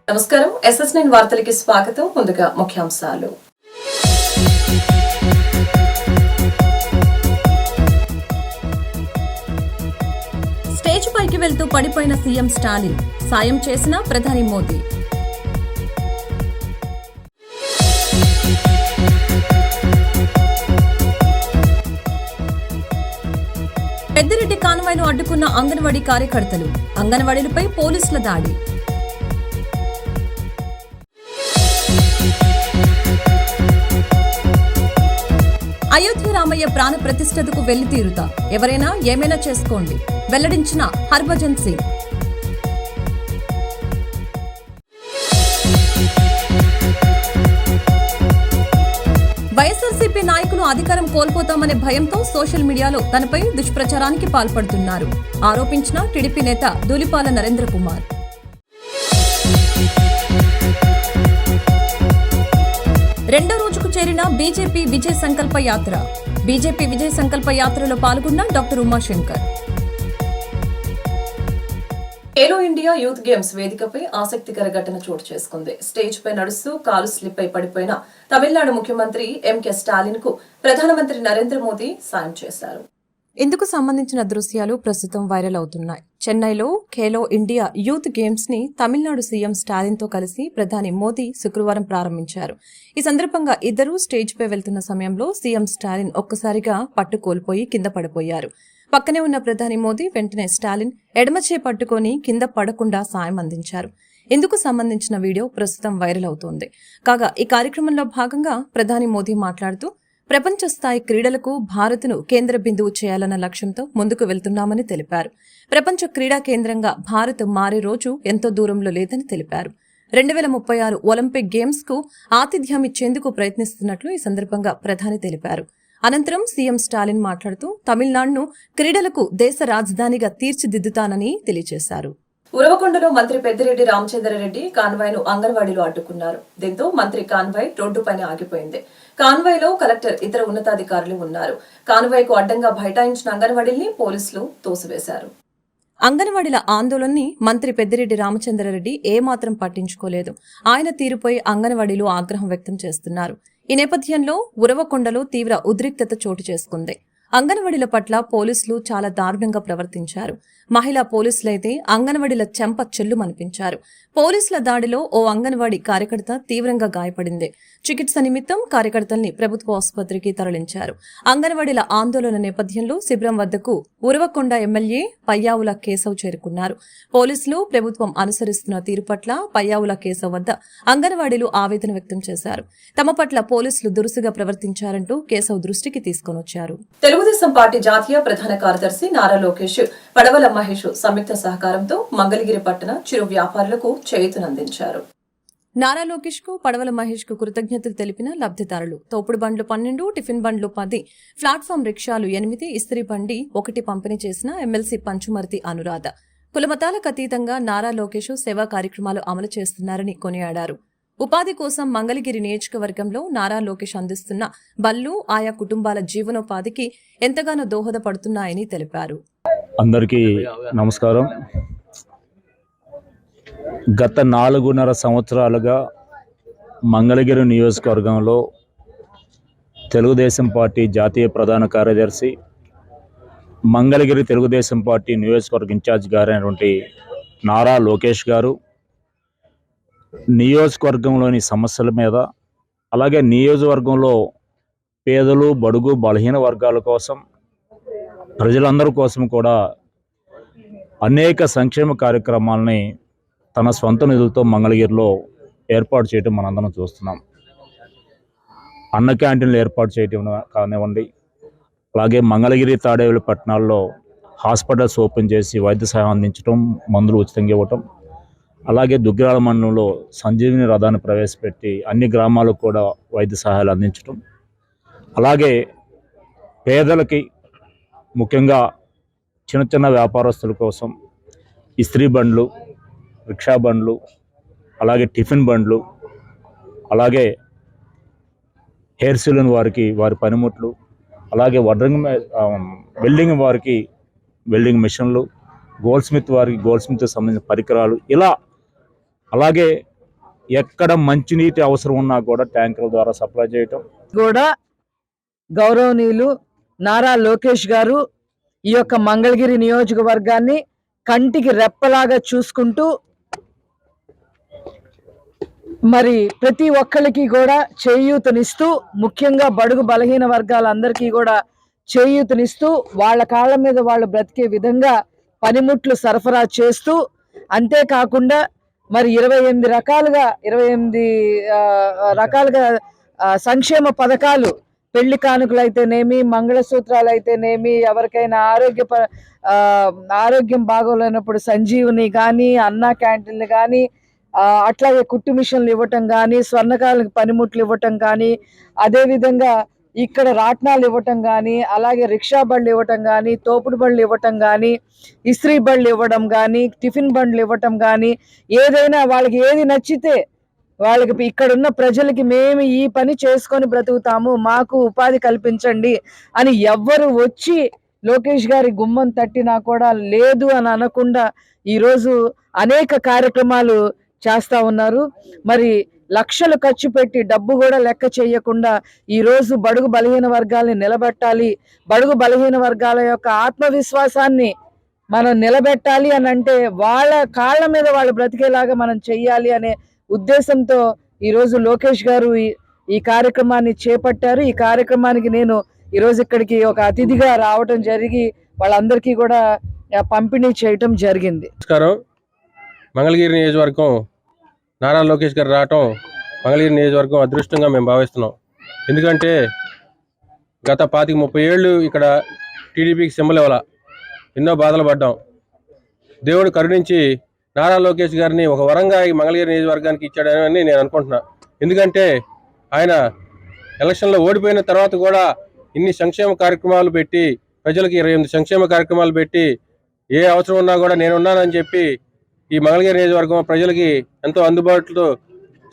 నమస్కారం SS9 వార్తలకి స్వాగతం. ముందుగా ముఖ్యాంశాలు. స్టేజ్ పైకి వెళ్తూ పడిపోయిన సీఎం స్టాలిన్, సాయం చేసిన ప్రధాని మోదీ. పెద్దిరెడ్డి కాన్వాయ్ను అడ్డుకున్న అంగన్వాడీ కార్యకర్తలు, అంగన్వాడీలపై పోలీసుల దాడి. అయోధ్య రామయ్య ప్రాణ ప్రతిష్టతకు వెళ్లి తీరుతా, ఎవరైనా ఏమైనా చేసుకోండి, వెల్లడించిన హర్భజన్ సింగ్. వైఎస్ఆర్సీపీ నాయకులు అధికారం కోల్పోతామనే భయంతో సోషల్ మీడియాలో తనపై దుష్ప్రచారానికి పాల్పడుతున్నారు ఆరోపించిన టీడీపీ నేత ధూళిపాల నరేంద్ర కుమార్. రెండో రోజుకు చేరిన బీజేపీ విజయ్ సంకల్ప యాత్ర. బీజేపీ విజయ్ సంకల్ప యాత్రలో పాల్గొన్న doctor Umashankar. Khelo India youth games వేదికపై ఆసక్తికర ఘటన చోటు చేసుకుంది. స్టేజ్ పై నడుస్తూ కాలు స్లిప్ అయి పడిపోయిన తమిళనాడు ముఖ్యమంత్రి ఎంకే స్టాలిన్ కు ప్రధానమంత్రి నరేంద్ర మోదీ సాయం చేశారు. ఇందుకు సంబంధించిన దృశ్యాలు ప్రస్తుతం వైరల్ అవుతున్నాయి. చెన్నైలో ఖేలో ఇండియా యూత్ గేమ్స్ ని తమిళనాడు సీఎం స్టాలిన్ తో కలిసి ప్రధాని మోదీ శుక్రవారం ప్రారంభించారు. ఈ సందర్భంగా ఇద్దరూ స్టేజ్ పై వెళ్తున్న సమయంలో సీఎం స్టాలిన్ ఒక్కసారిగా పట్టు కోల్పోయి కింద పడిపోయారు. పక్కనే ఉన్న ప్రధాని మోదీ వెంటనే స్టాలిన్ ఎడమచే పట్టుకుని కింద పడకుండా సాయం అందించారు. ఇందుకు సంబంధించిన వీడియో ప్రస్తుతం వైరల్ అవుతోంది. కాగా ఈ కార్యక్రమంలో భాగంగా ప్రధాని మోదీ మాట్లాడుతూ ప్రపంచ స్థాయి క్రీడలకు భారత్ను కేంద్ర బిందువు చేయాలన్న లక్ష్యంతో ముందుకు వెళ్తున్నామని తెలిపారు. ప్రపంచ క్రీడా కేంద్రంగా భారత్ మారే రోజు ఎంతో దూరంలో లేదని తెలిపారు. 2036 ఒలింపిక్ గేమ్స్ కు ఆతిథ్యం ఇచ్చేందుకు ప్రయత్నిస్తున్నట్లు ఈ సందర్భంగా ప్రధాని తెలిపారు. అనంతరం సీఎం స్టాలిన్ మాట్లాడుతూ తమిళనాడును క్రీడలకు దేశ రాజధానిగా తీర్చిదిద్దుతానని తెలియజేశారు. ఉరవకొండలో మంత్రి పెద్దిరెడ్డి రామచంద్రారెడ్డి కాన్వాయ్ను అంగన్వాడీలో అడ్డుకున్నారు. దీంతో మంత్రి కాన్వాయ్ రోడ్డుపైన ఆగిపోయింది. కాన్వాయ్లో కలెక్టర్, ఇతర ఉన్నతాధికారులు ఉన్నారు. కాన్వాయ్కు అడ్డంగా బైఠాయించిన అంగన్వాడీల్ని పోలీసులు తోసివేశారు. అంగన్వాడీల ఆందోళనని మంత్రి పెద్దిరెడ్డి రామచంద్రారెడ్డి ఏమాత్రం పట్టించుకోలేదు. ఆయన తీరుపై అంగన్వాడీలు ఆగ్రహం వ్యక్తం చేస్తున్నారు. ఈ నేపథ్యంలో ఉరవకొండలో తీవ్ర ఉద్రిక్తత చోటు చేసుకుంది. అంగన్వాడీల పట్ల పోలీసులు చాలా దారుణంగా ప్రవర్తించారు. మహిళా పోలీసులైతే అంగన్వాడీల చెంప చెల్లుమనిపించారు. పోలీసుల దాడిలో ఓ అంగన్వాడీ కార్యకర్త తీవ్రంగా గాయపడింది. చికిత్స నిమిత్తం కార్యకర్తల్ని ప్రభుత్వ ఆసుపత్రికి తరలించారు. అంగన్వాడీల ఆందోళన నేపథ్యంలో శిబిరం వద్దకు ఉరవకొండ ఎమ్మెల్యే పయ్యావుల కేశవ్ చేరుకున్నారు. పోలీసులు ప్రభుత్వం అనుసరిస్తున్న తీరు పట్ల పయ్యావుల కేశవ్ వద్ద అంగన్వాడీలు ఆవేదన వ్యక్తం చేశారు. తమ పట్ల పోలీసులు దురుసుగా ప్రవర్తించారంటూ కేశవ్ దృష్టికి తీసుకొనొచ్చారు. తెలుగుదేశం పార్టీ జాతీయ ప్రధాన కార్యదర్శి నారా లోకేష్, పడవల మహేష్ సంయుక్త సహకారంతో మంగళగిరి పట్టణ చిరు వ్యాపారులకు చేయూతనందించారు. నారా లోకేష్ కు, పడవల మహేష్ కు కృతజ్ఞతలు తెలిపిన లబ్ధిదారులు తోపుడు బండ్లు 12, టిఫిన్ బండ్లు 10, ప్లాట్ఫామ్ రిక్షాలు 8, ఇస్త్రీ బండి 1 పంపిణీ చేసిన ఎమ్మెల్సీ పంచుమర్తి అనురాధ. కులమతాలకు అతీతంగా నారా లోకేష్ సేవా కార్యక్రమాలు అమలు చేస్తున్నారని కొనియాడారు. ఉపాధి కోసం మంగళగిరి నియోజకవర్గంలో నారా లోకేష్ అందిస్తున్న బళ్ళు ఆయా కుటుంబాల జీవనోపాధికి ఎంతగానో దోహదపడుతున్నాయని తెలిపారు. అందరికీ నమస్కారం. గత 4.5 సంవత్సరాలుగా మంగళగిరి నియోజకవర్గంలో తెలుగుదేశం పార్టీ జాతీయ ప్రధాన కార్యదర్శి, మంగళగిరి తెలుగుదేశం పార్టీ నియోజకవర్గ ఇన్ఛార్జ్ గారైనటువంటి నారా లోకేష్ గారు నియోజకవర్గంలోని సమస్యల మీద, అలాగే నియోజకవర్గంలో పేదలు, బడుగు, బలహీన వర్గాల కోసం, ప్రజలందరి కోసం కూడా అనేక సంక్షేమ కార్యక్రమాలని తన సొంత నిధులతో మంగళగిరిలో ఏర్పాటు చేయడం మనందరం చూస్తున్నాం. అన్న క్యాంటీన్లు ఏర్పాటు చేయడం కానివ్వండి, అలాగే మంగళగిరి, తాడేపల్లి పట్టణాల్లో హాస్పిటల్స్ ఓపెన్ చేసి వైద్య సహాయం అందించడం, మందులు ఉచితంగా ఇవ్వటం, అలాగే దుగ్గిరాల మండలంలో సంజీవిని రథాన్ని ప్రవేశపెట్టి అన్ని గ్రామాలకు కూడా వైద్య సహాయాలు అందించడం, అలాగే పేదలకి, ముఖ్యంగా చిన్న చిన్న వ్యాపారస్తుల కోసం ఇస్త్రీ బండ్లు, రిక్షా బండ్లు, అలాగే టిఫిన్ బండ్లు, అలాగే హెయిర్ సెలూన్ వారికి వారి పనిముట్లు, అలాగే వెల్డింగ్ వారికి వెల్డింగ్ మిషన్లు, గోల్డ్ స్మిత్ వారికి గోల్డ్ స్మిత్ సంబంధించిన పరికరాలు, ఇలా అలాగే ఎక్కడ మంచినీటి అవసరం ఉన్నా కూడా ట్యాంకర్ల ద్వారా సప్లై చేయటం. కూడా గౌరవనీయులు నారా లోకేష్ గారు ఈ యొక్క మంగళగిరి నియోజకవర్గాన్ని కంటికి రెప్పలాగా చూసుకుంటూ మరి ప్రతి ఒక్కరికి కూడా చేయూతనిస్తూ, ముఖ్యంగా బడుగు బలహీన వర్గాలందరికీ కూడా చేయూతనిస్తూ వాళ్ళ కాళ్ళ మీద వాళ్ళు బ్రతికే విధంగా పనిముట్లు సరఫరా చేస్తూ, అంతేకాకుండా మరి 28 రకాలుగా సంక్షేమ పథకాలు, పెళ్లి కానుకలు అయితేనేమి, మంగళసూత్రాలు అయితేనేమి, ఎవరికైనా ఆరోగ్యం బాగోలేనప్పుడు సంజీవని కానీ, అన్నా క్యాంటీన్లు కానీ, అట్లాగే కుట్టు మిషన్లు ఇవ్వటం కానీ, స్వర్ణకాలకు పనిముట్లు ఇవ్వటం కానీ, అదేవిధంగా ఇక్కడ రాట్నాలు ఇవ్వటం కానీ, అలాగే రిక్షా బళ్ళు ఇవ్వటం కానీ, తోపుడు బళ్ళు ఇవ్వటం కానీ, ఇస్త్రీ బళ్ళు ఇవ్వడం కానీ, టిఫిన్ బండ్లు ఇవ్వటం కానీ, ఏదైనా వాళ్ళకి ఏది నచ్చితే వాళ్ళకి ఇక్కడున్న ప్రజలకి మేము ఈ పని చేసుకొని బ్రతుకుతాము, మాకు ఉపాధి కల్పించండి అని ఎవ్వరు వచ్చి లోకేష్ గారి గుమ్మం తట్టినా కూడా లేదు అని అనకుండా ఈరోజు అనేక కార్యక్రమాలు చేస్తా ఉన్నారు. మరి లక్షలు ఖర్చు పెట్టి డబ్బు కూడా లెక్క చేయకుండా ఈరోజు బడుగు బలహీన వర్గాల్ని నిలబెట్టాలి, బడుగు బలహీన వర్గాల యొక్క ఆత్మవిశ్వాసాన్ని మనం నిలబెట్టాలి అని అంటే వాళ్ళ కాళ్ళ మీద వాళ్ళు బ్రతికేలాగా మనం చెయ్యాలి అనే ఉద్దేశంతో ఈరోజు లోకేష్ గారు ఈ కార్యక్రమాన్ని చేపట్టారు. ఈ కార్యక్రమానికి నేను ఈరోజు ఇక్కడికి ఒక అతిథిగా రావటం జరిగి వాళ్ళందరికీ కూడా పంపిణీ చేయటం జరిగింది. నమస్కారం. మంగళగిరి నియోజకవర్గం నారా లోకేష్ గారు రావటం మంగళగిరి నియోజకవర్గం అదృష్టంగా మేము భావిస్తున్నాం. ఎందుకంటే గత 25-30 ఏళ్ళు ఇక్కడ టీడీపీకి సింబల్ ఇవ్వాల, ఎన్నో బాధలు పడ్డాం. దేవుడు కరుణించి నారా లోకేష్ గారిని ఒక వరంగా ఈ మంగళగిరి నియోజకవర్గానికి ఇచ్చాడని నేను అనుకుంటున్నా. ఎందుకంటే ఆయన ఎలక్షన్లో ఓడిపోయిన తర్వాత కూడా ఇన్ని సంక్షేమ కార్యక్రమాలు పెట్టి, ప్రజలకు 28 సంక్షేమ కార్యక్రమాలు పెట్టి, ఏ అవసరం ఉన్నా కూడా నేనున్నానని చెప్పి ఈ మంగళగిరి నియోజకవర్గం ప్రజలకి ఎంతో అందుబాటులో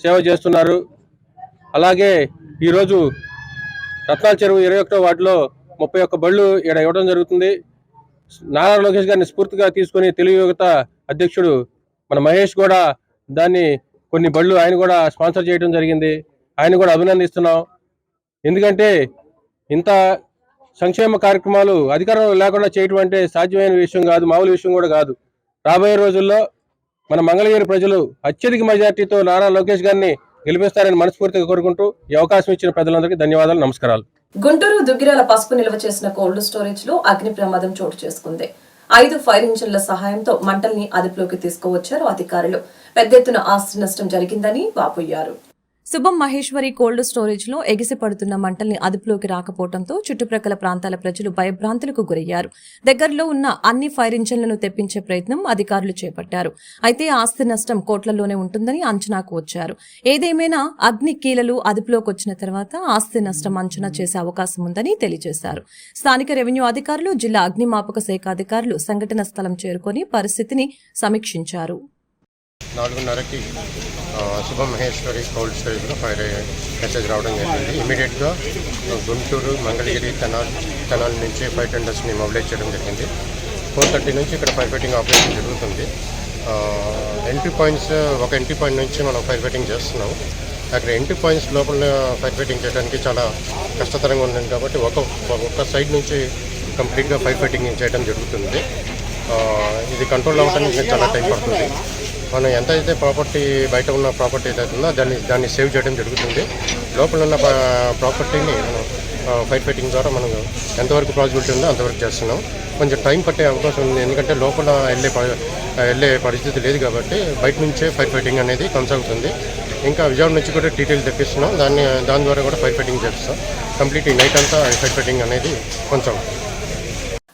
సేవ చేస్తున్నారు. అలాగే ఈరోజు రత్నాల చెరువు 21వ వార్డులో 31 బళ్ళు ఇక్కడ ఇవ్వడం జరుగుతుంది. నారా లోకేష్ గారిని స్ఫూర్తిగా తీసుకొని తెలుగు యువత అధ్యక్షుడు మన మహేష్ కూడా దాన్ని కొన్ని బళ్ళు ఆయన కూడా స్పాన్సర్ చేయడం జరిగింది. ఆయన కూడా అభినందిస్తున్నాం. ఎందుకంటే ఇంత సంక్షేమ కార్యక్రమాలు అధికారంలో లేకుండా చేయడం అంటే సాధ్యమైన విషయం కాదు, మామూలు విషయం కూడా కాదు. రాబోయే రోజుల్లో మన మంగళగిరి ప్రజలు అత్యధిక మెజార్టీతో నారా లోకేష్ గారిని గెలిపిస్తారని మనస్ఫూర్తిగా కోరుకుంటూ ఈ అవకాశం ఇచ్చిన ప్రజలందరికీ ధన్యవాదాలు, నమస్కారాలు. గుంటూరు దుగ్గిరాల పసుపు నిల్వ చేసిన కోల్డ్ స్టోరేజ్ లో అగ్ని ప్రమాదం చోటు చేసుకుంది. 5 ఫైర్ ఇంజిన్ల సహాయంతో మంటల్ని అదుపులోకి తీసుకువచ్చారు అధికారులు. పెద్ద ఎత్తున ఆస్తి నష్టం జరిగిందని వాపోయారు. శుభం మహేశ్వరి కోల్డ్ స్టోరేజ్ లో ఎగిసి పడుతున్న మంటల్ని అదుపులోకి రాకపోవడంతో చుట్టుప్రక్కల ప్రాంతాల ప్రజలు భయభ్రాంతులకు గురయ్యారు. దగ్గరలో ఉన్న అన్ని ఫైర్ ఇంజిన్లను తెప్పించే ప్రయత్నం అధికారులు చేపట్టారు. అయితే ఆస్తి నష్టం కోట్లలోనే ఉంటుందని అంచనాకు వచ్చారు. ఏదేమైనా అగ్ని కీలలు అదుపులోకి వచ్చిన తర్వాత ఆస్తి నష్టం అంచనా చేసే అవకాశం ఉందని తెలియజేశారు. స్థానిక రెవెన్యూ అధికారులు, జిల్లా అగ్నిమాపక శాఖ అధికారులు సంఘటన స్థలం చేరుకొని పరిస్థితిని సమీక్షించారు. 4:30కి శుభం మహేశ్వరి కోల్డ్ స్టోరేజ్లో ఫైర్ మెసేజ్ రావడం జరిగింది. ఇమీడియట్గా గుంటూరు, మంగళగిరి, తెనాలి నుంచి ఫైర్ టెండర్స్ని మొబిలైజ్ చేయడం జరిగింది. 4:30 నుంచి ఇక్కడ ఫైర్ ఫైటింగ్ ఆపరేషన్ జరుగుతుంది. ఎంట్రీ పాయింట్స్, ఒక ఎంట్రీ పాయింట్ నుంచి మనం ఫైర్ ఫైటింగ్ చేస్తున్నాం. అక్కడ ఎంట్రీ పాయింట్స్ లోపల ఫైర్ ఫైటింగ్ చేయడానికి చాలా కష్టతరంగా ఉంది కాబట్టి ఒక్క సైడ్ నుంచి కంప్లీట్గా ఫైర్ ఫైటింగ్ చేయడం జరుగుతుంది. ఇది కంట్రోల్ అవ్వడానికి చాలా టైం పడుతుంది. మనం ఎంతైతే ప్రాపర్టీ, బయట ఉన్న ప్రాపర్టీ ఏదైతే ఉందో దాన్ని సేవ్ చేయడం జరుగుతుంది. లోపల ఉన్న ప్రాపర్టీని మనం ఫైర్ ఫైటింగ్ ద్వారా మనం ఎంతవరకు పాసిబిలిటీ ఉందో అంతవరకు చేస్తున్నాం. కొంచెం టైం పట్టే అవకాశం ఉంది, ఎందుకంటే లోపల వెళ్ళే పరిస్థితి లేదు కాబట్టి బయట నుంచే ఫైర్ ఫైటింగ్ అనేది కొనసాగుతుంది. ఇంకా విజయవాడ నుంచి కూడా డీటెయిల్ తెప్పిస్తున్నాం. దాని ద్వారా కూడా ఫైర్ ఫైటింగ్ చేస్తాం. కంప్లీట్ ఈ నైట్ అంతా ఫైర్ ఫైటింగ్ అనేది కొనసాగుతుంది.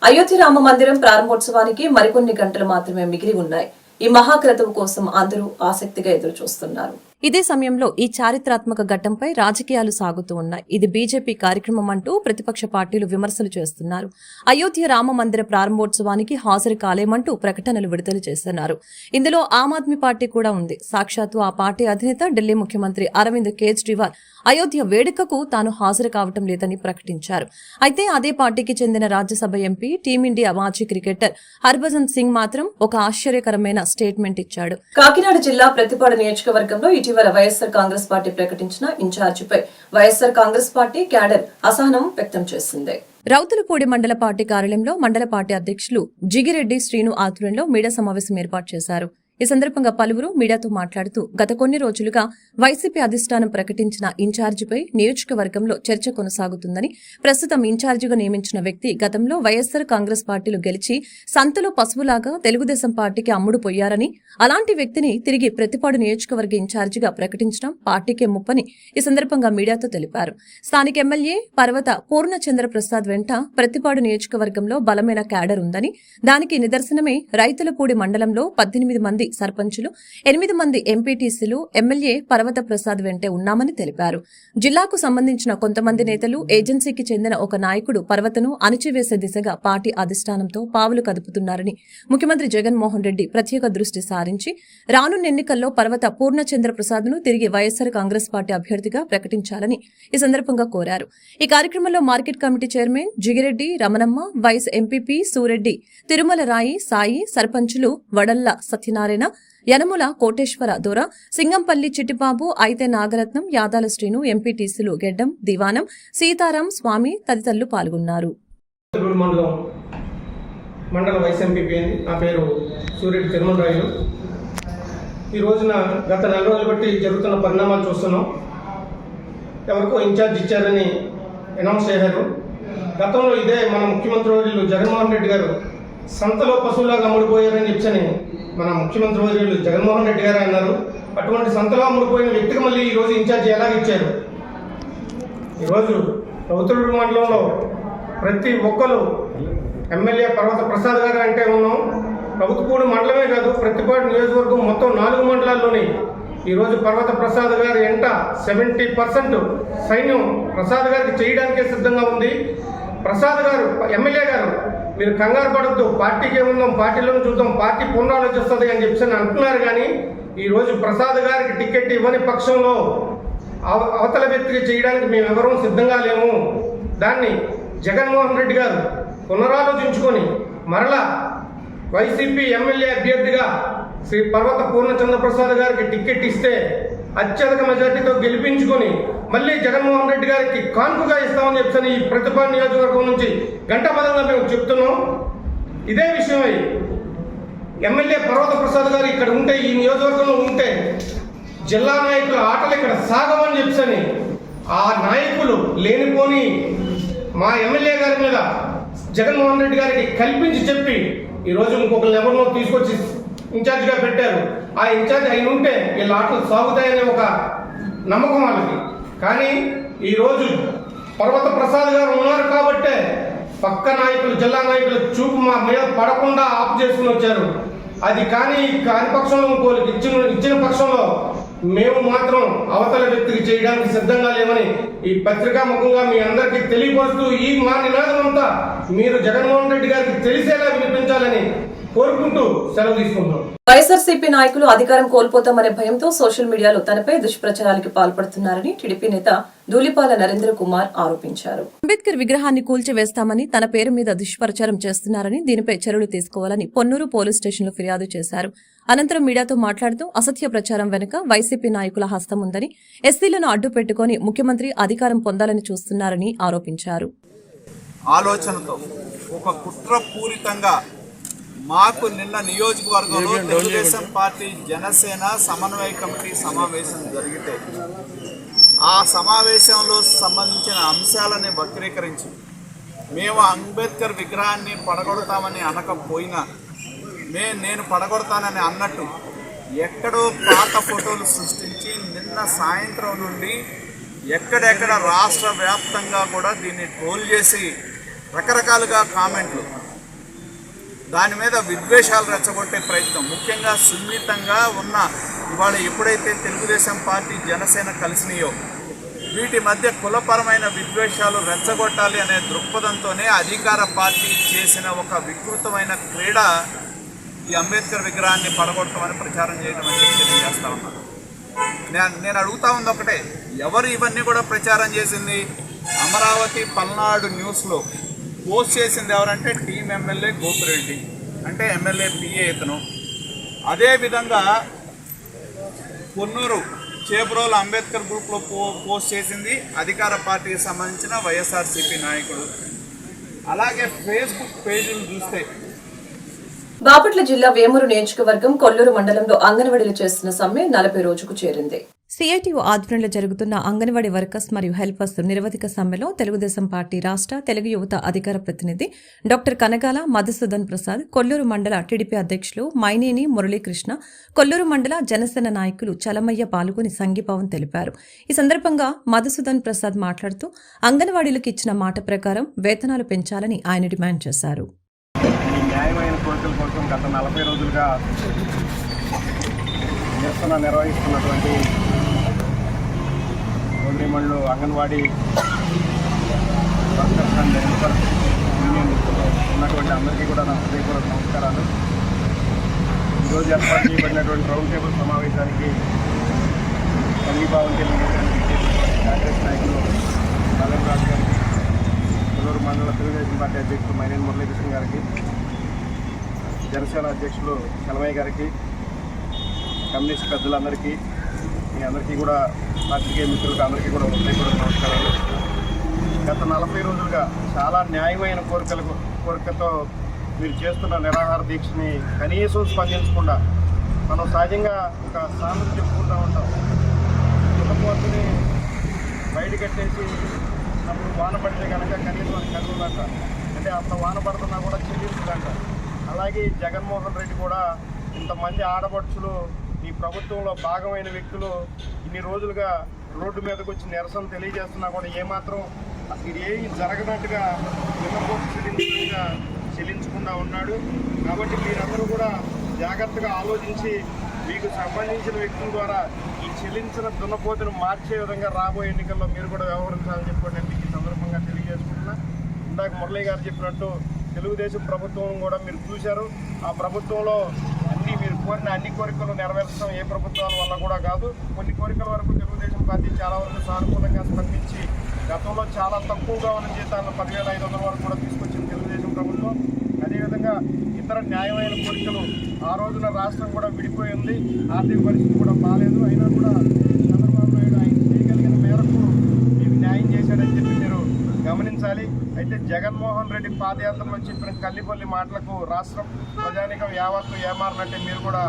అయోధ్య రామ మందిరం ప్రారంభోత్సవానికి మరికొన్ని గంటలు మాత్రమే మిగిలి ఉన్నాయి. ఈ మహాక్రతువు కోసం అందరూ ఆసక్తిగా ఎదురు చూస్తున్నారు. ఇదే సమయంలో ఈ చారిత్రాత్మక ఘట్టంపై రాజకీయాలు సాగుతూ ఉన్నాయి. ఇది బీజేపీ కార్యక్రమం అంటూ ప్రతిపక్ష పార్టీలు విమర్శలు చేస్తున్నారు. అయోధ్య రామ మందిర ప్రారంభోత్సవానికి హాజరు కాలేమంటూ ప్రకటనలు విడుదల చేస్తున్నారు. ఇందులో ఆమ్ ఆద్మీ పార్టీ కూడా ఉంది. సాక్షాత్తు ఆ పార్టీ అధినేత ఢిల్లీ ముఖ్యమంత్రి అరవింద్ కేజ్రీవాల్ అయోధ్య వేడుకకు తాను హాజరు కావటం లేదని ప్రకటించారు. అయితే అదే పార్టీకి చెందిన రాజ్యసభ ఎంపీ, టీమిండియా మాజీ క్రికెటర్ హర్భజన్ సింగ్ మాత్రం ఒక ఆశ్చర్యకరమైన స్టేట్మెంట్ ఇచ్చాడు. కాకినాడ జిల్లా ప్రతిపాడు నియోజకవర్గంలో ఇటీవల వైఎస్ఆర్ కాంగ్రెస్ పార్టీ ప్రకటించిన ఇన్ఛార్జిపై వైఎస్ఆర్ కాంగ్రెస్ పార్టీ క్యాడర్ అసహనం వ్యక్తం చేసింది. రౌతులపూడి మండల పార్టీ కార్యాలయంలో మండల పార్టీ అధ్యక్షులు జిగిరెడ్డి శ్రీను ఆధ్వర్యంలో మీడియా సమావేశం ఏర్పాటు చేశారు. ఈ సందర్భంగా పలువురు మీడియాతో మాట్లాడుతూ గత కొన్ని రోజులుగా వైసీపీ అధిష్టానం ప్రకటించిన ఇన్ఛార్జిపై నియోజకవర్గంలో చర్చ కొనసాగుతుందని, ప్రస్తుతం ఇన్ఛార్జిగా నియమించిన వ్యక్తి గతంలో వైఎస్సార్ కాంగ్రెస్ పార్టీలు గెలిచి సంతలో పశువులాగా తెలుగుదేశం పార్టీకి అమ్ముడు పోయారని, అలాంటి వ్యక్తిని తిరిగి ప్రతిపాడు నియోజకవర్గ ఇన్ఛార్జిగా ప్రకటించడం పార్టీకే ముప్పని ఈ సందర్భంగా మీడియాతో తెలిపారు. స్థానిక ఎమ్మెల్యే పర్వత పూర్ణచంద్ర ప్రసాద్ వెంట ప్రతిపాడు నియోజకవర్గంలో బలమైన క్యాడర్ ఉందని, దానికి నిదర్శనమే రైతులపూడి మండలంలో 18 మంది సర్పంచులు, 8 మంది ఎంపీటీసీలు ఎమ్మెల్యే పర్వత ప్రసాద్ వెంటే ఉన్నామని తెలిపారు. జిల్లాకు సంబంధించిన కొంతమంది నేతలు, ఏజెన్సీకి చెందిన ఒక నాయకుడు పర్వతను అణిచివేసే దిశగా పార్టీ అధిష్టానంతో పావులు కదుపుతున్నారని ముఖ్యమంత్రి జగన్మోహన్ రెడ్డి ప్రత్యేక దృష్టి సారించి రానున్న ఎన్నికల్లో పర్వత పూర్ణచంద్ర ప్రసాద్ ను తిరిగి వైఎస్సార్ కాంగ్రెస్ పార్టీ అభ్యర్థిగా ప్రకటించాలని ఈ సందర్భంగా కోరారు. ఈ కార్యక్రమంలో market committee chairman Jigireddy Ramanamma, vice MPP Sureddy, Tirumala Rayi Sai, సర్పంచులు వడల్ల సత్యనారాయణ, యనముల కోటేశ్వర దొర, సింగంపల్లి చిట్టిబాబు, అయితే నాగరత్నం, యాదాల శ్రీను, ఎంపీటీసీలు గెడ్డం, దివానం, సీతారాం స్వామి తదితరులు పాల్గొన్నారు. మండల వైస్ ఎంపీపీ, నా పేరు సూరెడ్డి తిరుమల రాయలు. ఈ రోజున గత 4 రోజులు బట్టి జరుగుతున్న పరిణామాలు చూస్తున్నాం. ఎవరికో ఇన్ఛార్జ్ ఇచ్చారని అనౌన్స్ చేశారు. గతంలో ఇదే మన ముఖ్యమంత్రి వర్యులు జగన్మోహన్ రెడ్డి గారు సంతలో పశువులాగా అమ్ముడుపోయారని చెప్పని మన ముఖ్యమంత్రి వర్యులు జగన్మోహన్ రెడ్డి గారు అన్నారు. అటువంటి సంతలో అమ్ముడుపోయిన వ్యక్తికి మళ్ళీ ఈరోజు ఇన్ఛార్జ్ ఎలాగ ఇచ్చారు? ఈరోజు రౌతులపూడి మండలంలో ప్రతి ఒక్కరు ఎమ్మెల్యే పర్వత ప్రసాద్ గారు అంటే ఉన్నాం. రౌతులపూడి మండలమే కాదు, ప్రతిపాడు నియోజకవర్గం మొత్తం 4 మండలాల్లోని ఈరోజు పర్వత ప్రసాద్ గారి ఎంట 70% సైన్యం ప్రసాద్ గారికి చేయడానికే సిద్ధంగా ఉంది. ప్రసాద్ గారు, ఎమ్మెల్యే గారు, మీరు కంగారు పడద్దు, పార్టీకి ఏముందాం, పార్టీలోనే చూద్దాం, పార్టీ పునరాలోచిస్తుంది అని చెప్పి అంటున్నారు. కానీ ఈరోజు ప్రసాద్ గారికి టికెట్ ఇవ్వని పక్షంలో అవతల వ్యక్తికి చేయడానికి మేమెవరూ సిద్ధంగా లేము. దాన్ని జగన్మోహన్ రెడ్డి గారు పునరాలోచించుకొని మరలా వైసీపీ ఎమ్మెల్యే అభ్యర్థిగా శ్రీ పర్వత పూర్ణచంద్ర ప్రసాద్ గారికి టికెట్ ఇస్తే అత్యధిక మెజార్టీతో గెలిపించుకొని మళ్ళీ జగన్మోహన్ రెడ్డి గారికి కాన్పుగా ఇస్తామని చెప్పని ఈ ప్రతిపాడు నియోజకవర్గం నుంచి గంటాపదంగా మేము చెప్తున్నాం. ఇదే విషయమై ఎమ్మెల్యే పర్వత ప్రసాద్ గారు ఇక్కడ ఉంటే, ఈ నియోజకవర్గంలో ఉంటే జిల్లా నాయకుల ఆటలు ఇక్కడ సాగమని చెప్పని ఆ నాయకులు లేనిపోని మా ఎమ్మెల్యే గారి మీద జగన్మోహన్ రెడ్డి గారికి కల్పించి చెప్పి ఈరోజు ఇంకొకరిని ఎవరినో తీసుకొచ్చి ఇన్ఛార్జిగా పెట్టారు. ఆ ఇన్ఛార్జ్ అయిన ఉంటే వీళ్ళ ఆటలు సాగుతాయనే ఒక నమ్మకం వాళ్ళకి. కానీ ఈరోజు పర్వత ప్రసాద్ గారు ఉన్నారు కాబట్టే పక్క నాయకులు, జిల్లా నాయకులు చూపు మా మీద పడకుండా ఆపు చేసుకుని వచ్చారు. అది కానీ కాని పక్షంలో ఇంకోళ్ళకి ఇచ్చిన పక్షంలో మేము మాత్రం అవతల వ్యక్తికి చేయడానికి సిద్ధంగా లేమని ఈ పత్రికా ముఖంగా మీ అందరికీ తెలియపరుస్తూ ఈ మా నినాదం అంతా మీరు జగన్మోహన్ రెడ్డి గారికి తెలిసేలా వినిపించాలని కోరుకుంటూ సెలవు తీసుకుంటున్నాం. వైఎస్ఆర్సీపీ నాయకులు అధికారం కోల్పోతామనే భయంతో సోషల్ మీడియాలో తనపై దుష్ప్రచారాలకు పాల్పడుతున్నారని టీడీపీ నేత ధూళిపాల నరేంద్ర కుమార్ ఆరోపించారు. అంబేద్కర్ విగ్రహాన్ని కూల్చివేస్తామని తన పేరు మీద దుష్ప్రచారం చేస్తున్నారని, దీనిపై చర్యలు తీసుకోవాలని పొన్నూరు పోలీస్ స్టేషన్లో ఫిర్యాదు చేశారు. అనంతరం మీడియాతో మాట్లాడుతూ అసత్య ప్రచారం వెనుక వైసీపీ నాయకుల హస్తం ఉందని, ఎస్సీలను అడ్డు పెట్టుకుని ముఖ్యమంత్రి అధికారం పొందాలని చూస్తున్నారని ఆరోపించారు. ఆలోచనతో ఒక కుట్రపూరితంగా మాకు నిన్న నియోజకవర్గంలో తెలుగుదేశం పార్టీ జనసేన సమన్వయ కమిటీ సమావేశం జరిగితే ఆ సమావేశంలో సంబంధించిన అంశాలని వక్రీకరించి మేము అంబేద్కర్ విగ్రహాన్ని పడగొడతామని అనకపోయినా నేను పడగొడతానని అన్నట్టు ఎక్కడో పాత ఫోటోలు సృష్టించి నిన్న సాయంత్రం నుండి ఎక్కడెక్కడ రాష్ట్ర వ్యాప్తంగా కూడా దీన్ని ట్రోల్ చేసి రకరకాలుగా కామెంట్లు, దాని మీద విద్వేషాలు రెచ్చగొట్టే ప్రయత్నం, ముఖ్యంగా సున్నితంగా ఉన్న ఇవాళ ఎప్పుడైతే తెలుగుదేశం పార్టీ జనసేన కలిసినాయో వీటి మధ్య కులపరమైన విద్వేషాలు రెచ్చగొట్టాలి అనే దృక్పథంతోనే అధికార పార్టీ చేసిన ఒక వికృతమైన క్రీడ ఈ అంబేద్కర్ విగ్రహాన్ని పడగొట్టమని ప్రచారం చేయడం అని తెలియజేస్తా ఉన్నాను. నేను అడుగుతా ఉంది ఒకటే, ఎవరు ఇవన్నీ కూడా ప్రచారం చేసింది? అమరావతి పల్నాడు న్యూస్లో పోస్ట్ చేసింది ఎవరంటే టీం ఎమ్మెల్యే గోపిరెడ్డి, అంటే ఎమ్మెల్యే పిఏ ఇతను. అదేవిధంగా పొన్నూరు చేబ్రోలు అంబేద్కర్ గ్రూప్లో పోస్ట్ చేసింది అధికార పార్టీకి సంబంధించిన వైఎస్ఆర్సీపీ నాయకుడు. అలాగే ఫేస్బుక్ పేజీలు చూస్తే బాపట్ల జిల్లా వేమూరు నియోజకవర్గం కొల్లూరు మండలంలో అంగన్వాడీలు చేస్తున్న సమ్మె 40 రోజుకు చేరింది. సిఐటియు ఆధ్వర్యంలో జరుగుతున్న అంగన్వాడీ వర్కర్స్ మరియు హెల్పర్స్ నిరవధిక సమ్మెలో తెలుగుదేశం పార్టీ రాష్ట్ర తెలుగు యువత అధికార ప్రతినిధి డాక్టర్ కనగాల మధుసూదన్ ప్రసాద్, కొల్లూరు మండల టీడీపీ అధ్యక్షులు మైనేని మురళీకృష్ణ, కొల్లూరు మండల జనసేన నాయకులు చలమయ్య పాల్గొని సంఘీభావం తెలిపారు. ఈ సందర్భంగా మధుసూదన్ ప్రసాద్ మాట్లాడుతూ అంగన్వాడీలకు ఇచ్చిన మాట ప్రకారం వేతనాలు పెంచాలని ఆయన డిమాండ్ చేశారు. న్యాయమైన కోరికల కోసం గత 40 రోజులుగా నిరసన నిర్వహిస్తున్నటువంటి మండలు Anganwadi workers and helpers union ఉన్నటువంటి అందరికీ కూడా నా హృదయపూర్వక నమస్కారాలు. ఈరోజు ఏర్పాటు చేయబడినటువంటి రౌండ్ టేబుల్ సమావేశానికి సంఘీభావం తెలియజేయడానికి కాంగ్రెస్ నాయకులు నరేంద్ర రాజు గారికి, కొల్లూరు మండల తెలుగుదేశం పార్టీ అధ్యక్షులు మైనేని మురళీకృష్ణ గారికి, జనసేన అధ్యక్షులు చలమయ్య గారికి, కమ్యూనిస్ట్ పెద్దలందరికీ, మీ అందరికీ కూడా పాత్రికేయ మిత్రులకు అందరికీ కూడా హృదయపూర్వక నమస్కారాలు. గత 40 రోజులుగా చాలా న్యాయమైన కోరికతో మీరు చేస్తున్న నిరాహార దీక్షని కనీసం స్పందించకుండా, మనం సహజంగా ఒక సామెత చెప్పుకుంటూ ఉంటాం, దున్నపోతుని బయట కట్టేసి అప్పుడు వాన పడితే కనుక కనీసం అది కదులుదంట, అంటే అంత వాన పడుతున్నా కూడా చెల్లించదంట. అలాగే జగన్మోహన్ రెడ్డి కూడా ఇంతమంది ఆడపడుచులు ఈ ప్రభుత్వంలో భాగమైన వ్యక్తులు ఇన్ని రోజులుగా రోడ్డు మీదకి వచ్చి నిరసన తెలియజేస్తున్నా కూడా ఏమాత్రం అసలు ఏమి జరగనట్టుగా విన్నపోటు చెల్లించకుండా ఉన్నాడు. కాబట్టి మీరందరూ కూడా జాగ్రత్తగా ఆలోచించి మీకు సంబంధించిన వ్యక్తుల ద్వారా ఈ చెల్లించిన దున్నపోతును మార్చే విధంగా రాబోయే ఎన్నికల్లో మీరు కూడా వ్యవహరించాలని చెప్పి నేను ఈ సందర్భంగా తెలియజేసుకుంటున్నా. ఇందాక మురళీ గారు చెప్పినట్టు తెలుగుదేశం ప్రభుత్వం కూడా మీరు చూశారు. ఆ ప్రభుత్వంలో మీరు కోరిన అన్ని కోరికలు నెరవేర్చడం ఏ ప్రభుత్వాల వల్ల కూడా కాదు. కొన్ని కోరికల వరకు తెలుగుదేశం పార్టీ చాలా వరకు సానుకూలంగా స్పందించి గతంలో చాలా తక్కువగా ఉన్న జీతాలను 10,500 వరకు కూడా తీసుకొచ్చింది తెలుగుదేశం ప్రభుత్వం. అదేవిధంగా ఇతర న్యాయమైన కోరికలు ఆ రోజున రాష్ట్రం కూడా విడిపోయింది, ఆర్థిక పరిస్థితి కూడా బాగాలేదు, అయినా కూడా చంద్రబాబు నాయుడు ఆయన చేయగలిగిన మేరకు మీకు న్యాయం చేశాడని చెప్పి మీరు గమనించాలి. అయితే జగన్మోహన్ రెడ్డి పాదయాత్రలో చెప్పిన కల్లిపల్లి మాటలకు రాష్ట్రం ప్రజానికం యావత్తు ఏమారినట్టే మీరు కూడా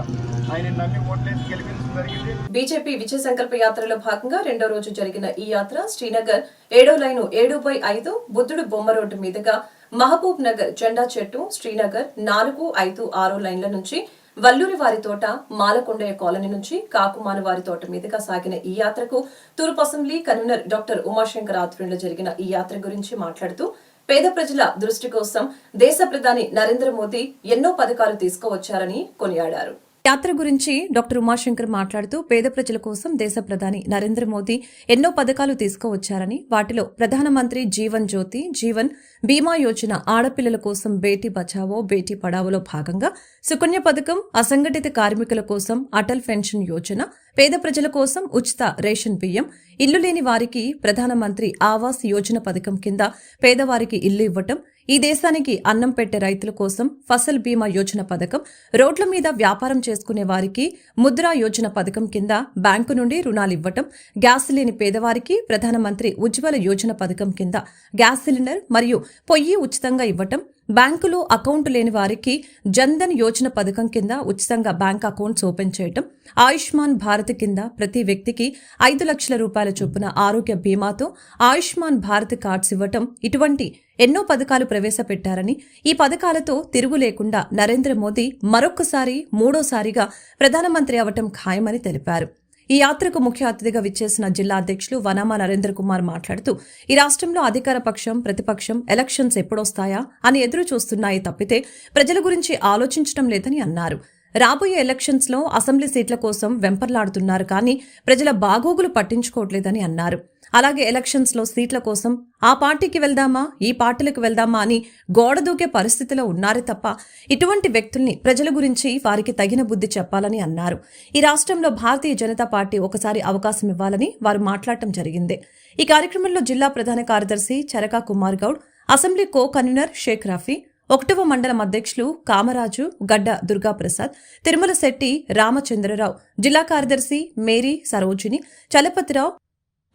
ఆయన నమ్మి ఓట్లేసి గెలిపించడం జరిగింది. బీజేపీ విజయ సంకల్ప యాత్రలో భాగంగా 2వ రోజు జరిగిన ఈ యాత్ర శ్రీనగర్ 7వ లైను 7/5 బుద్ధుడు బొమ్మ రోడ్డు మీదుగా మహబూబ్ నగర్ జెండా చెట్టు, శ్రీనగర్ 4, 5, 6 లైన్ల నుంచి వల్లూరి వారి తోట, మాలకొండయ్య కాలనీ నుంచి కాకుమాను వారి తోట మీదుగా సాగిన ఈ యాత్రకు తూర్పు అసెంబ్లీ కన్వీనర్ డాక్టర్ ఉమాశంకర్ ఆధ్వర్యంలో జరిగిన ఈ యాత్ర గురించి మాట్లాడుతూ పేద ప్రజల దృష్టి కోసం దేశ ప్రధాని నరేంద్ర మోదీ ఎన్నో పథకాలు తీసుకువచ్చారని కొనియాడారు. యాత్ర గురించి డాక్టర్ ఉమాశంకర్ మాట్లాడుతూ పేద ప్రజల కోసం దేశ ప్రధాని నరేంద్ర మోదీ ఎన్నో పథకాలు తీసుకువచ్చారని, వాటిలో ప్రధానమంత్రి జీవన్ జ్యోతి, జీవన్ బీమా యోజన, ఆడపిల్లల కోసం బేటీ బచావో బేటీ పడావోలో భాగంగా సుకన్య పథకం, అసంఘటిత కార్మికుల కోసం అటల్ పెన్షన్ యోజన, పేద ప్రజల కోసం ఉచిత రేషన్ బియ్యం, ఇల్లు లేని వారికి ప్రధానమంత్రి ఆవాస్ యోజన పథకం కింద పేదవారికి ఇల్లు ఇవ్వటం, ఈ దేశానికి అన్నం పెట్టే రైతుల కోసం ఫసల్ బీమా యోజన పథకం, రోడ్ల మీద వ్యాపారం చేసుకునే వారికి ముద్రా యోజన పథకం కింద బ్యాంకు నుండి రుణాలు ఇవ్వటం, గ్యాస్ లేని పేదవారికి ప్రధానమంత్రి ఉజ్వల యోజన పథకం కింద గ్యాస్ సిలిండర్ మరియు పొయ్యి ఉచితంగా ఇవ్వటం, బ్యాంకులో అకౌంట్ లేని వారికి జన్ధన్ యోజన పథకం కింద ఉచితంగా బ్యాంక్ అకౌంట్స్ ఓపెన్ చేయటం, ఆయుష్మాన్ భారత్ కింద ప్రతి వ్యక్తికి 5 లక్షల రూపాయల చొప్పున ఆరోగ్య బీమాతో ఆయుష్మాన్ భారత్ కార్డ్స్ ఇవ్వటం, ఇటువంటి ఎన్నో పథకాలు ప్రవేశపెట్టారని, ఈ పథకాలతో తిరుగు లేకుండా నరేంద్ర మోదీ మరొక్కసారి 3వసారిగా ప్రధానమంత్రి అవటం ఖాయమని తెలిపారు. ఈ యాత్రకు ముఖ్య అతిథిగా విచ్చేసిన జిల్లా అధ్యక్షులు వనామా నరేంద్ర కుమార్ మాట్లాడుతూ ఈ రాష్ట్రంలో అధికార పక్షం, ప్రతిపక్షం ఎలక్షన్స్ ఎప్పుడొస్తాయా అని ఎదురు చూస్తున్నాయి తప్పితే ప్రజల గురించి ఆలోచించడం లేదని అన్నారు. రాబోయే ఎలక్షన్స్ లో అసెంబ్లీ సీట్ల కోసం వెంపర్లాడుతున్నారు కానీ ప్రజల బాగోగులు పట్టించుకోవట్లేదని అన్నారు. అలాగే ఎలక్షన్స్ లో సీట్ల కోసం ఆ పార్టీకి వెళ్దామా, ఈ పార్టీలకు వెళ్దామా అని గోడ దూకే పరిస్థితిలో ఉన్నారే తప్ప ఇటువంటి వ్యక్తుల్ని ప్రజల గురించి వారికి తగిన బుద్ధి చెప్పాలని అన్నారు. ఈ రాష్ట్రంలో భారతీయ జనతా పార్టీ ఒకసారి అవకాశం ఇవ్వాలని వారు మాట్లాడటం జరిగింది. ఈ కార్యక్రమంలో జిల్లా ప్రధాన కార్యదర్శి Charaka Kumar Goud, assembly co convener Sheikh Rafi, ఒకటవ మండలం అధ్యక్షులు కామరాజు, గడ్డ దుర్గాప్రసాద్, తిరుమల శెట్టి, రామచంద్రరావు, జిల్లా కార్యదర్శి మేరీ సరోజిని, చలపతిరావు,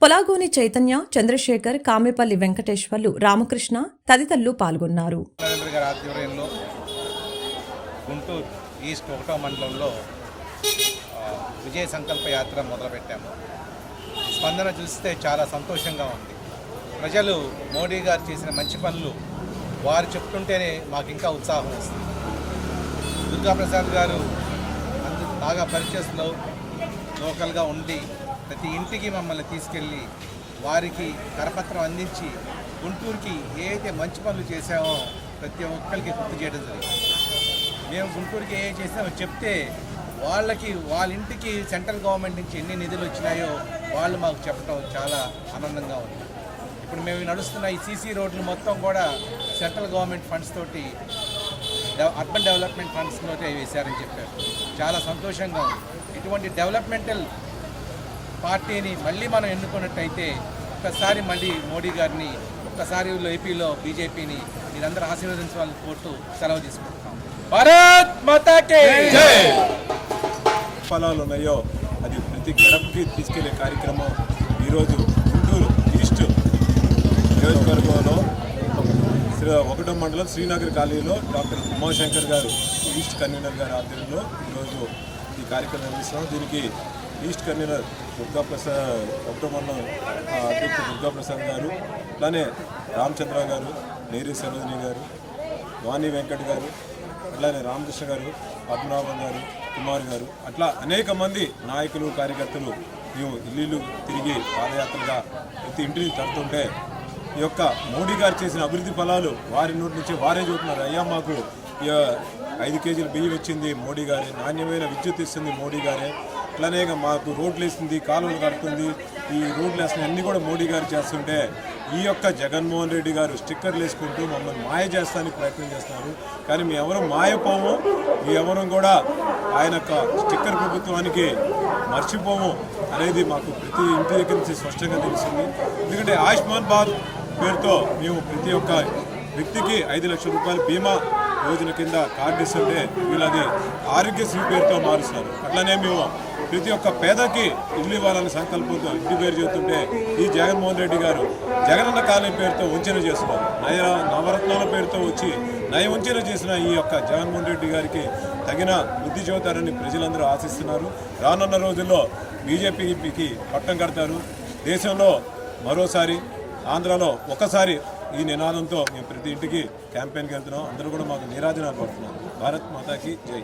పొలాగోని చైతన్య, చంద్రశేఖర్, కామేపల్లి వెంకటేశ్వర్లు, రామకృష్ణ తదితరులు పాల్గొన్నారు. గుంటూరు ఈస్ట్ 1వ మండలంలో విజయ సంకల్ప యాత్ర మొదలుపెట్టాము. స్పందన చూస్తే చాలా సంతోషంగా ఉంది. ప్రజలు మోడీ గారు చేసిన మంచి పనులు వారు చెప్తుంటేనే మాకు ఇంకా ఉత్సాహం వస్తుంది. దుర్గాప్రసాద్ గారు బాగా పరిచయంలో లోకల్గా ఉండి ప్రతి ఇంటికి మమ్మల్ని తీసుకెళ్ళి వారికి కరపత్రం అందించి గుంటూరుకి ఏదైతే మంచి పనులు చేశామో ప్రతి ఒక్కరికి గుర్తు చేయడం జరిగింది. మేము గుంటూరుకి ఏ చేసామో చెప్తే వాళ్ళ ఇంటికి సెంట్రల్ గవర్నమెంట్ నుంచి ఎన్ని నిధులు వచ్చినాయో వాళ్ళు మాకు చెప్పడం చాలా ఆనందంగా ఉంది. ఇప్పుడు మేము నడుస్తున్న ఈ సీసీ రోడ్లు మొత్తం కూడా సెంట్రల్ గవర్నమెంట్ ఫండ్స్ తోటి అర్బన్ డెవలప్మెంట్ ఫండ్స్ తోటి వేశారని చెప్పారు. చాలా సంతోషంగా ఉంది. ఇటువంటి డెవలప్మెంటల్ పార్టీని మళ్ళీ మనం ఎన్నుకున్నట్టయితే ఒక్కసారి మళ్ళీ మోడీ గారిని ఒక్కసారి ఏపీలో బీజేపీని మీరందరూ ఆశీర్వదించాలని కోరుతూ సెలవు తీసుకుంటున్నాం. భారత్ మాతాకి జై. ఫలాలు ఉన్నాయో అది ప్రతి గడపకి తీసుకెళ్లే కార్యక్రమం ఈరోజు గుంటూరు ఈస్ట్ నియోజకవర్గంలో 1వ మండలం శ్రీనగర్ కాలనీలో డాక్టర్ ఉమాశంకర్ గారు ఈస్ట్ కన్వీనర్ గారి ఆధ్వర్యంలో ఈరోజు ఈ కార్యక్రమం నిర్వహిస్తున్నాం. దీనికి ఈస్ట్ కన్వీనర్ దుర్గాప్రసాద్, 1వ మండలం అధ్యక్షుడు దుర్గాప్రసాద్ గారు, అలానే రామచంద్ర గారు, నేరి సరోజిని గారు, వాణి వెంకట్ గారు, అట్లానే రామకృష్ణ గారు, పద్మనాభం గారు, కుమార్ గారు, అట్లా అనేక మంది నాయకులు కార్యకర్తలు మేము ఇల్లు తిరిగి పాదయాత్రగా ప్రతి ఇంటిని తడుతుంటే ఈ యొక్క మోడీ గారు చేసిన అభివృద్ధి ఫలాలు వారి నోటి నుంచి వారే చూపుతున్నారు. అయ్యా మాకు 5 కేజీలు బియ్యం ఇచ్చింది మోడీ గారే, నాణ్యమైన విద్యుత్ ఇస్తుంది మోడీ గారే, అట్లనే మాకు రోడ్లు వేస్తుంది, కాలువలు కడుతుంది, ఈ రోడ్లు వేస్తుంది అన్నీ కూడా మోడీ గారు చేస్తుంటే ఈ యొక్క జగన్మోహన్ రెడ్డి గారు స్టిక్కర్లు వేసుకుంటూ మమ్మల్ని మాయ చేస్తానికి ప్రయత్నం చేస్తున్నారు. కానీ మీ ఎవరు మాయపోము, మీ ఎవరు కూడా ఆయన యొక్క స్టిక్కర్ ప్రభుత్వానికి మర్చిపోము అనేది మాకు ప్రతి ఇంటి దగ్గర నుంచి స్పష్టంగా తెలిసింది. ఎందుకంటే ఆయుష్మాన్ భారత్ పేరుతో మేము ప్రతి ఒక్క వ్యక్తికి 5 లక్షల రూపాయల బీమా యోజన కింద కార్డు ఇస్తుంటే వీళ్ళది ఆరోగ్యశ్రీ పేరుతో మారుస్తారు. అట్లనే మేము ప్రతి ఒక్క పేదకి ఇల్లు ఇవ్వాలనే సంకల్పంతో ఇంటి పేరు చెబుతుంటే ఈ జగన్మోహన్ రెడ్డి గారు జగనన్న కాలనీ పేరుతో వంచన చేస్తున్నారు. నవరత్నాల పేరుతో వచ్చి నయ వంచన చేసిన ఈ యొక్క జగన్మోహన్ రెడ్డి గారికి తగిన బుద్ధి చెబుతారని ప్రజలందరూ ఆశిస్తున్నారు. రానున్న రోజుల్లో బీజేపీకి పట్టం కడతారు. దేశంలో మరోసారి, ఆంధ్రాలో ఒకసారి ఈ నినాదంతో మేము ప్రతి ఇంటికి క్యాంపెయిన్కి వెళ్తున్నాం. అందరూ కూడా మాకు నీరాజనాలు పడుతున్నారు. భారత్ మాతాకి జై.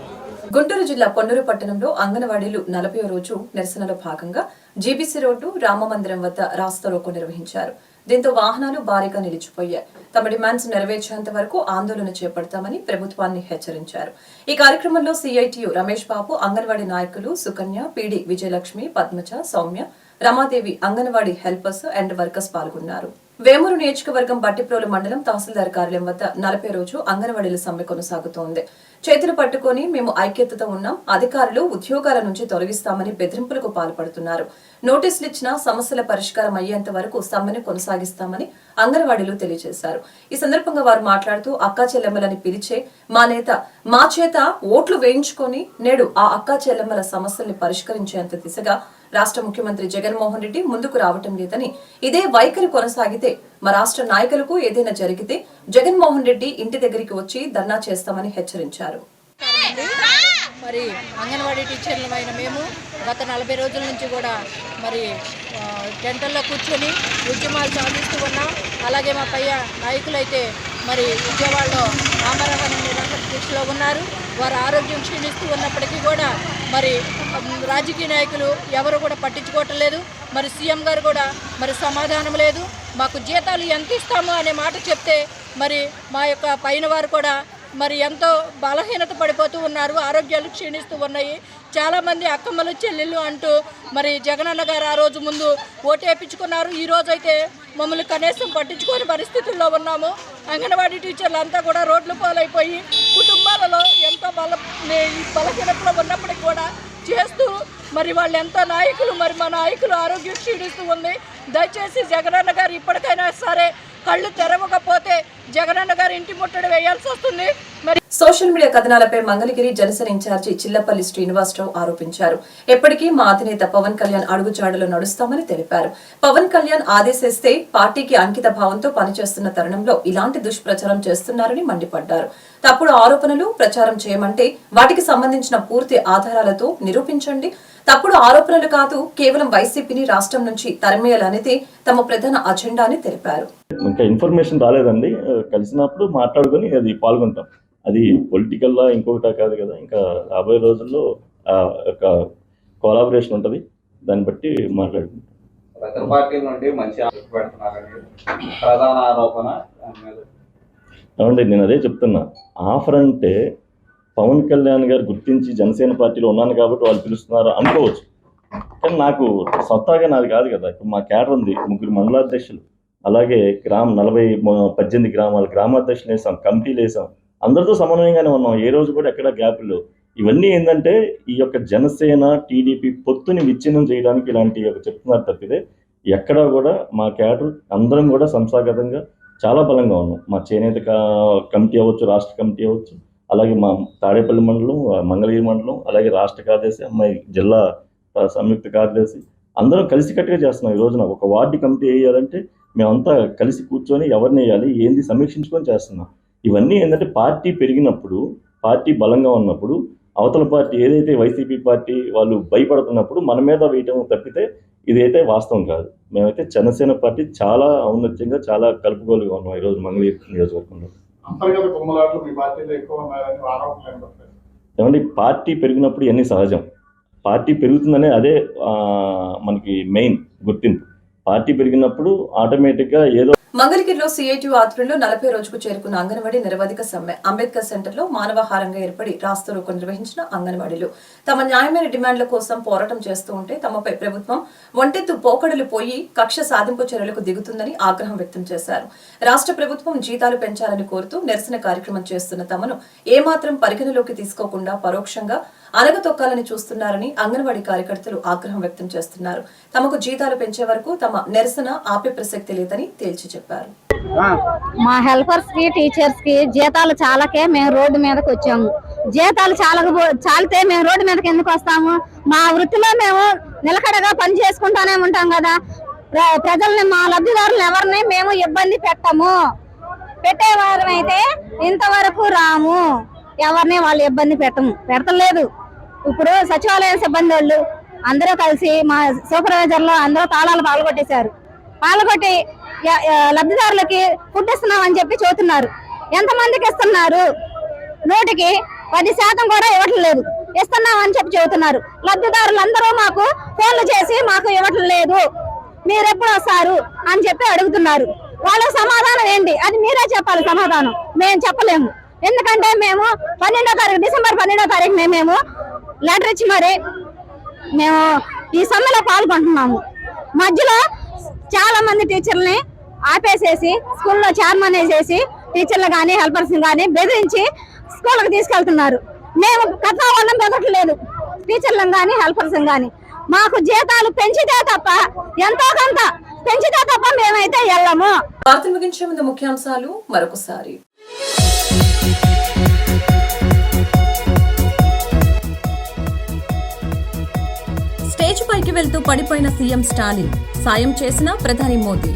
గుంటూరు జిల్లా పొన్నూరు పట్టణంలో అంగన్వాడీలు 40వ రోజు నిరసనలో భాగంగా జీబీసీ రోడ్డు, రామమందిరం వద్ద రాస్తారోకో నిర్వహించారు. దీంతో వాహనాలు భారీగా నిలిచిపోయాయి. తమ డిమాండ్స్ నెరవేర్చేంత వరకు ఆందోళన చేపడతామని ప్రభుత్వాన్ని హెచ్చరించారు. ఈ కార్యక్రమంలో సిఐటియు రమేష్ బాబు, అంగన్వాడీ నాయకులు Sukanya, PD Vijayalakshmi, Padmaja, Soumya, Ramadevi, anganwadi helpers and workers పాల్గొన్నారు. వేమూరు నియోజకవర్గం బట్టిప్రోలు మండలం తహసీల్దార్ కార్యాలయం వద్ద 40వ రోజు అంగన్వాడీల సమ్మె కొనసాగుతోంది. చేతులు పట్టుకుని మేము ఐక్యతతో ఉన్నాం, అధికారులు ఉద్యోగాల నుంచి తొలగిస్తామని బెదిరింపులకు పాల్పడుతున్నారు. నోటీసులు ఇచ్చినా సమస్యల పరిష్కారం అయ్యేంత వరకు సమ్మెను కొనసాగిస్తామని అంగన్వాడీలు తెలియజేశారు. ఈ సందర్భంగా వారు మాట్లాడుతూ అక్కా చెల్లెమ్మలని పిలిచే మా నేత మా చేత ఓట్లు వేయించుకొని నేడు ఆ అక్కా చెల్లెమ్మల సమస్యల్ని పరిష్కరించేంత దిశగా రాష్ట్ర ముఖ్యమంత్రి జగన్మోహన్ రెడ్డి ముందుకు రావటం లేదని, ఇదే వైఖరి కొనసాగితే మా రాష్ట్ర నాయకులకు ఏదైనా జరిగితే జగన్మోహన్ రెడ్డి ఇంటి దగ్గరికి వచ్చి ధర్నా చేస్తామని హెచ్చరించారు. మరి అంగన్వాడీ టీచర్లమైన మేము గత 40 రోజుల నుంచి కూడా మరి టెంటల్లో కూర్చొని ఉద్యమాలు సాధిస్తూ ఉన్నాం. అలాగే మా పై నాయకులైతే మరి విజయవాడలో ఆమరణ నిరాహార దీక్షలో ఉన్నారు. వారు ఆరోగ్యం క్షీణిస్తూ ఉన్నప్పటికీ కూడా మరి రాజకీయ నాయకులు ఎవరు కూడా పట్టించుకోవటం లేదు. మరి సీఎం గారు కూడా మరి సమాధానం లేదు. మాకు జీతాలు ఎంత ఇస్తామో అనే మాట చెప్తే మరి మా యొక్క పైన వారు కూడా మరి ఎంతో బలహీనత పడిపోతూ ఉన్నారు. ఆరోగ్యాలు క్షీణిస్తూ ఉన్నాయి. చాలామంది అక్కమ్మలు చెల్లెళ్ళు అంటూ మరి జగనన్న గారు ఆ రోజు ముందు ఓటేపించుకున్నారు. ఈ రోజైతే మమ్మల్ని కనీసం పట్టించుకోని పరిస్థితుల్లో ఉన్నాము. అంగన్వాడీ టీచర్లు అంతా కూడా రోడ్లు పాలైపోయి కుటుంబాలలో ఎంతో బలహీనతలో ఉన్నప్పటికీ కూడా చేస్తూ మరి వాళ్ళు ఎంతో నాయకులు, మరి మా నాయకులు ఆరోగ్యం క్షీణిస్తూ ఉంది. దయచేసి జగనన్న గారు ఇప్పటికైనా సరే కళ్ళు తెరవకపోతే జగనన్న గారు ఇంటి ముట్టడి వేయాల్సి వస్తుంది. మరి సోషల్ మీడియా కథనాలపై మంగళగిరి జనసేన ఇన్ఛార్జి చిల్లపల్లి శ్రీనివాసరావు ఆరోపించారు. ఎప్పటికీ మా అధినేత పవన్ కళ్యాణ్ అడుగుజాడలో నడుస్తామని తెలిపారు. పవన్ కళ్యాణ్ ఆదేశిస్తే పార్టీకి అంకిత భావంతో పనిచేస్తున్న తరుణంలో ఇలాంటి దుష్ప్రచారం చేస్తున్నారని మండిపడ్డారు. తప్పుడు ఆరోపణలు ప్రచారం చేయమంటే వాటికి సంబంధించిన పూర్తి ఆధారాలతో నిరూపించండి. తప్పుడు ఆరోపణలు కాదు, కేవలం వైసీపీని రాష్ట్రం నుంచి తరిమేయాలనేది తమ ప్రధాన అజెండా అని తెలిపారు. ఇంకా ఇన్ఫర్మేషన్ రాలేదండి, కలిసినప్పుడు మాట్లాడుకొని అది పాల్గొంటాం. అది పొలిటికల్లా ఇంకొకటా కాదు కదా, ఇంకా రాబోయే రోజుల్లో ఒక కొలాబరేషన్ ఉంటుంది, దాన్ని బట్టి మాట్లాడుకుంటాం. ఇతర పార్టీల నుండి మంచి పెడుతున్నారని ప్రధాన ఆరోపణ. ఏమండి, నేను అదే చెప్తున్నా, ఆఫర్ అంటే పవన్ కళ్యాణ్ గారు గుర్తించి జనసేన పార్టీలో ఉన్నాను కాబట్టి వాళ్ళు పిలుస్తున్నారు అనుకోవచ్చు, కానీ నాకు సొంతగా నాది కాదు కదా. ఇప్పుడు మా క్యాడర్ ఉంది, 3 మండలాధ్యక్షులు, అలాగే 18 గ్రామాల గ్రామాధ్యక్షులు వేసాం, కమిటీలు వేసాం, అందరితో సమన్వయంగానే ఉన్నాం. ఏ రోజు కూడా ఎక్కడ గ్యాప్లు. ఇవన్నీ ఏంటంటే ఈ యొక్క జనసేన టీడీపీ పొత్తుని విచ్ఛిన్నం చేయడానికి ఇలాంటి చెప్తున్నారు తప్పితే ఎక్కడా కూడా మా క్యాడర్ అందరం కూడా సంస్థాగతంగా చాలా బలంగా ఉన్నాం. మా చేనేత కమిటీ అవ్వచ్చు, రాష్ట్ర కమిటీ అవ్వచ్చు, అలాగే మా తాడేపల్లి మండలం, మంగళగిరి మండలం, అలాగే రాష్ట్ర కార్యదర్శి, అమ్మాయి జిల్లా సంయుక్త కార్యదర్శి, అందరం కలిసికట్టుగా చేస్తున్నాం. ఈ రోజున ఒక వార్డు కమిటీ వేయాలంటే మేమంతా కలిసి కూర్చొని ఎవరిని వేయాలి ఏంది సమీక్షించుకొని చేస్తున్నాం. ఇవన్నీ ఏంటంటే పార్టీ పెరిగినప్పుడు, పార్టీ బలంగా ఉన్నప్పుడు, అవతల పార్టీ ఏదైతే వైసీపీ పార్టీ వాళ్ళు భయపడుతున్నప్పుడు మన మీద వేయటం తప్పితే ఇదైతే వాస్తవం కాదు. మేమైతే జనసేన పార్టీ చాలా ఔన్నత్యంగా, చాలా కలుపుకోలుగా ఉన్నాం ఈరోజు మంగళగిరి నియోజకవర్గంలో. ఏమండి, పార్టీ పెరిగినప్పుడు ఇవన్నీ సహజం. పార్టీ పెరుగుతుందనే అదే మనకి మెయిన్ గుర్తింపు. పార్టీ పెరిగినప్పుడు ఆటోమేటిక్గా ఏదో. మంగళగిరిలో సిఐటియు ఆధ్వర్యంలో 40 రోజుకు చేరుకున్న అంగన్వాడీ నిరవధిక సమ్మె. అంబేద్కర్ సెంటర్ లో మానవహారంగా ఏర్పడి రాస్తారోకో నిర్వహించిన అంగన్వాడీలు తమ న్యాయమైన డిమాండ్ల కోసం పోరాటం చేస్తూ ఉంటే తమపై ప్రభుత్వం ఒంటెత్తు పోకడలు పోయి కక్ష సాధింపు చర్యలకు దిగుతుందని ఆగ్రహం వ్యక్తం చేశారు. రాష్ట్ర ప్రభుత్వం జీతాలు పెంచాలని కోరుతూ నిరసన కార్యక్రమం చేస్తున్న తమను ఏమాత్రం పరిగణలోకి తీసుకోకుండా పరోక్షంగా అనగతొక్కాలని చూస్తున్నారని అంగన్వాడీ కార్యకర్తలు ఆగ్రహం వ్యక్తం చేస్తున్నారు. తమకు జీతాలు పెంచే వరకు తమ నిరసన ఆపే ప్రసక్తి లేదని తేల్చి చెప్పారు. మా హెల్పర్స్ కి, టీచర్స్ కి జీతాలు చాలకే మేము రోడ్డు మీదకి వచ్చాము. జీతాలు చాలితే మేము రోడ్డు మీదకి ఎందుకు వస్తాము? మా వృత్తిలో మేము నిలకడగా పని చేసుకుంటానే ఉంటాం కదా. ప్రజల్ని, మా లబ్ధిదారులను ఎవరిని మేము ఇబ్బంది పెట్టము. పెట్టేవారం అయితే ఇంతవరకు రాము, ఎవరిని వాళ్ళు ఇబ్బంది పెట్టలేదు. ఇప్పుడు సచివాలయ సిబ్బంది వాళ్ళు అందరూ కలిసి మా సూపర్వైజర్లు అందరూ తాళాలు పాల్గొట్టి లబ్ధిదారులకి ఫుడ్ ఇస్తున్నామని చెప్పి చూస్తున్నారు. ఎంతమందికి ఇస్తున్నారు? 100కి 10% కూడా ఇవ్వట్లేదు. ఇస్తున్నామని చెప్పి చెబుతున్నారు. లబ్ధిదారులందరూ మాకు ఫోన్లు చేసి మాకు ఇవ్వట్లేదు, మీరు ఎప్పుడు వస్తారు అని చెప్పి అడుగుతున్నారు. వాళ్ళ సమాధానం ఏంటి? అది మీరే చెప్పాలి. సమాధానం మేము చెప్పలేము. ఎందుకంటే మేము 12వ తారీఖు, డిసెంబర్ 12వ తారీఖునే మేము లెటర్ ఇచ్చి మరి మేము ఈ సమ్మెలో పాల్గొంటున్నాము. మధ్యలో చాలా మంది టీచర్లని ఆపేసేసి స్కూల్లో చైర్మన్ వేసేసి టీచర్లు కానీ హెల్పర్స్ కానీ బెదిరించి స్కూల్కి తీసుకెళ్తున్నారు. మేము కథా వాళ్ళం బెదరట్లేదు, టీచర్లను కానీ హెల్పర్స్ కానీ. మాకు జీతాలు పెంచితే తప్ప, ఎంతో కొంత పెంచితే తప్ప మేమైతే వెళ్ళము. వార్తలు ముగించే ముందు ముఖ్యాంశాలు మరొకసారి. స్టేజ్ పైకి వెళ్తూ పడిపోయిన సీఎం స్టాలిన్, సాయం చేసిన ప్రధాని మోదీ.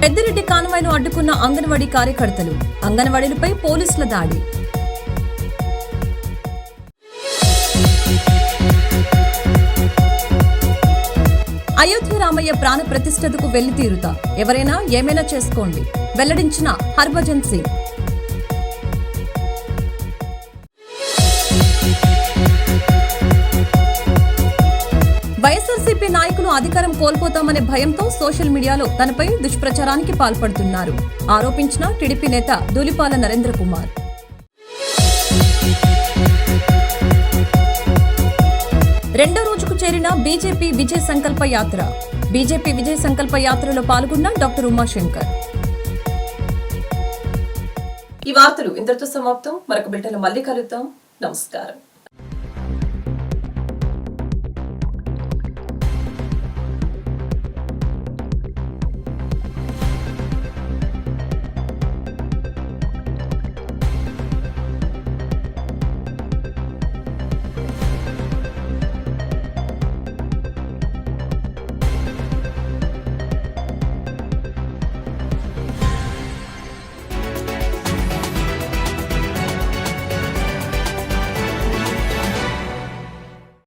పెద్దిరెడ్డి కాన్వాయ్ను అడ్డుకున్న అంగన్వాడీ కార్యకర్తలు, అంగన్వాడీలపై పోలీసుల దాడి. అయోధ్య రామయ్య ప్రాణ ప్రతిష్ఠతకు వెళ్లి తీరుతా, ఎవరైనా ఏమైనా చేసుకోండి, వెల్లడించిన హర్భజన్ సింగ్. వైఎస్ఆర్సీపీ నాయకులు అధికారం కోల్పోతామనే భయంతో సోషల్ మీడియాలో తనపై దుష్ప్రచారానికి పాల్పడుతున్నారు ఆరోపించిన టీడీపీ నేత ధూళిపాల నరేంద్ర కుమార్. రెండో రోజుకు చేరిన బీజేపీ విజయ సంకల్ప యాత్ర. బీజేపీ విజయ సంకల్ప యాత్రలో పాల్గొన్న డాక్టర్ ఉమాశంకర్. ఈ వార్తలు ఇంతటితో సమాప్తం. మరొక బిడ్డలు మళ్ళీ కలుద్దాం. నమస్కారం.